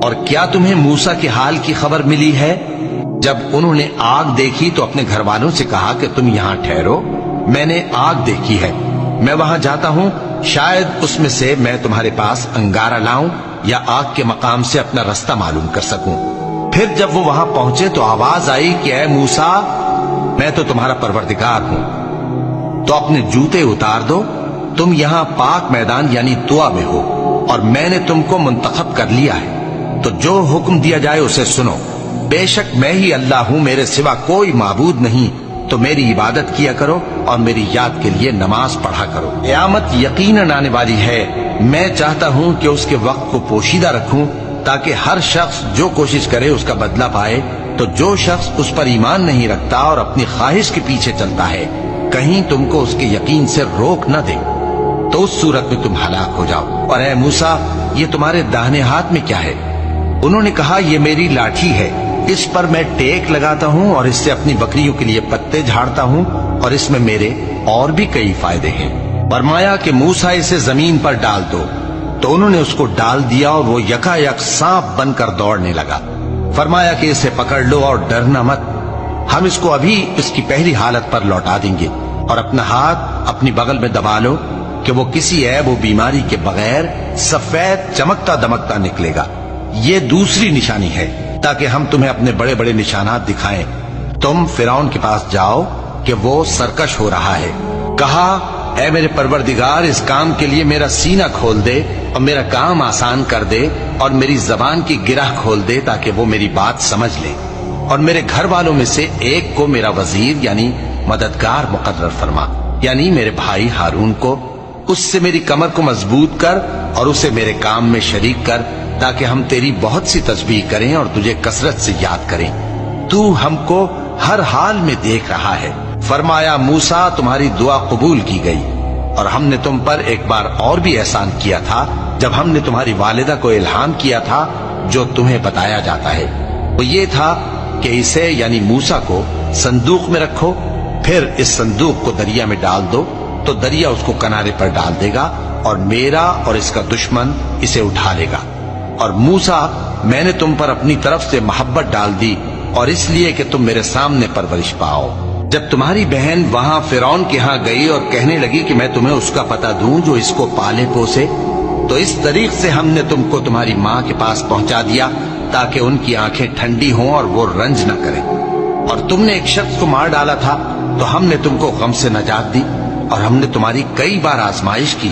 اور کیا تمہیں موسیٰ کے حال کی خبر ملی ہے؟ جب انہوں نے آگ دیکھی تو اپنے گھر والوں سے کہا کہ تم یہاں ٹھہرو، میں نے آگ دیکھی ہے، میں وہاں جاتا ہوں، شاید اس میں سے میں تمہارے پاس انگارہ لاؤں یا آگ کے مقام سے اپنا رستہ معلوم کر سکوں۔ پھر جب وہ وہاں پہنچے تو آواز آئی کہ اے موسیٰ، میں تو تمہارا پروردگار ہوں، تو اپنے جوتے اتار دو، تم یہاں پاک میدان یعنی طویٰ میں ہو، اور میں نے تم کو منتخب کر لیا ہے، تو جو حکم دیا جائے اسے سنو۔ بے شک میں ہی اللہ ہوں، میرے سوا کوئی معبود نہیں، تو میری عبادت کیا کرو اور میری یاد کے لیے نماز پڑھا کرو۔ قیامت یقیناً آنے والی ہے، میں چاہتا ہوں کہ اس کے وقت کو پوشیدہ رکھوں تاکہ ہر شخص جو کوشش کرے اس کا بدلہ پائے، تو جو شخص اس پر ایمان نہیں رکھتا اور اپنی خواہش کے پیچھے چلتا ہے کہیں تم کو اس کے یقین سے روک نہ دے، تو اس صورت میں تم ہلاک ہو جاؤ۔ اور اے موسیٰ، یہ تمہارے داہنے ہاتھ میں کیا ہے؟ انہوں نے کہا یہ میری لاٹھی ہے، اس پر میں ٹیک لگاتا ہوں اور اس سے اپنی بکریوں کے لیے پتے جھاڑتا ہوں، اور اس میں میرے اور بھی کئی فائدے ہیں۔ فرمایا کہ موسیٰ اسے زمین پر ڈال دو، تو انہوں نے اس کو ڈال دیا اور وہ یکا یک سانپ بن کر دوڑنے لگا۔ فرمایا کہ اسے پکڑ لو اور ڈرنا مت، ہم اس کو ابھی اس کی پہلی حالت پر لوٹا دیں گے، اور اپنا ہاتھ اپنی بغل میں دبا لو کہ وہ کسی عیب و بیماری کے بغیر سفید چمکتا دمکتا نکلے گا۔ یہ دوسری نشانی ہے تاکہ ہم تمہیں اپنے بڑے بڑے نشانات دکھائیں۔ تم فرعون کے پاس جاؤ کہ وہ سرکش ہو رہا ہے، کہا اے میرے پروردگار، اس کام کے لیے میرا سینہ کھول دے اور میرا کام آسان کر دے، اور میری زبان کی گرہ کھول دے تاکہ وہ میری بات سمجھ لے، اور میرے گھر والوں میں سے ایک کو میرا وزیر یعنی مددگار مقرر فرما، یعنی میرے بھائی ہارون کو، اس سے میری کمر کو مضبوط کر اور اسے میرے کام میں شریک کر، تاکہ ہم تیری بہت سی تسبیح کریں اور تجھے کثرت سے یاد کریں، تو ہم کو ہر حال میں دیکھ رہا ہے۔ فرمایا موسیٰ، تمہاری دعا قبول کی گئی، اور ہم نے تم پر ایک بار اور بھی احسان کیا تھا جب ہم نے تمہاری والدہ کو الہام کیا تھا جو تمہیں بتایا جاتا ہے، وہ یہ تھا کہ اسے یعنی موسیٰ کو صندوق میں رکھو، پھر اس صندوق کو دریا میں ڈال دو، تو دریا اس کو کنارے پر ڈال دے گا، اور میرا اور اس کا دشمن اسے اٹھا لے گا۔ اور موسیٰ، میں نے تم پر اپنی طرف سے محبت ڈال دی، اور اس لیے کہ تم میرے سامنے پرورش پاؤ۔ جب تمہاری بہن وہاں فرعون کے ہاں گئی اور کہنے لگی کہ میں تمہیں اس کا پتہ دوں جو اس کو پالے پوسے، تو اس طریق سے ہم نے تم کو تمہاری ماں کے پاس پہنچا دیا تاکہ ان کی آنکھیں ٹھنڈی ہوں اور وہ رنج نہ کریں۔ اور تم نے ایک شخص کو مار ڈالا تھا تو ہم نے تم کو غم سے نجات دی، اور ہم نے تمہاری کئی بار آزمائش کی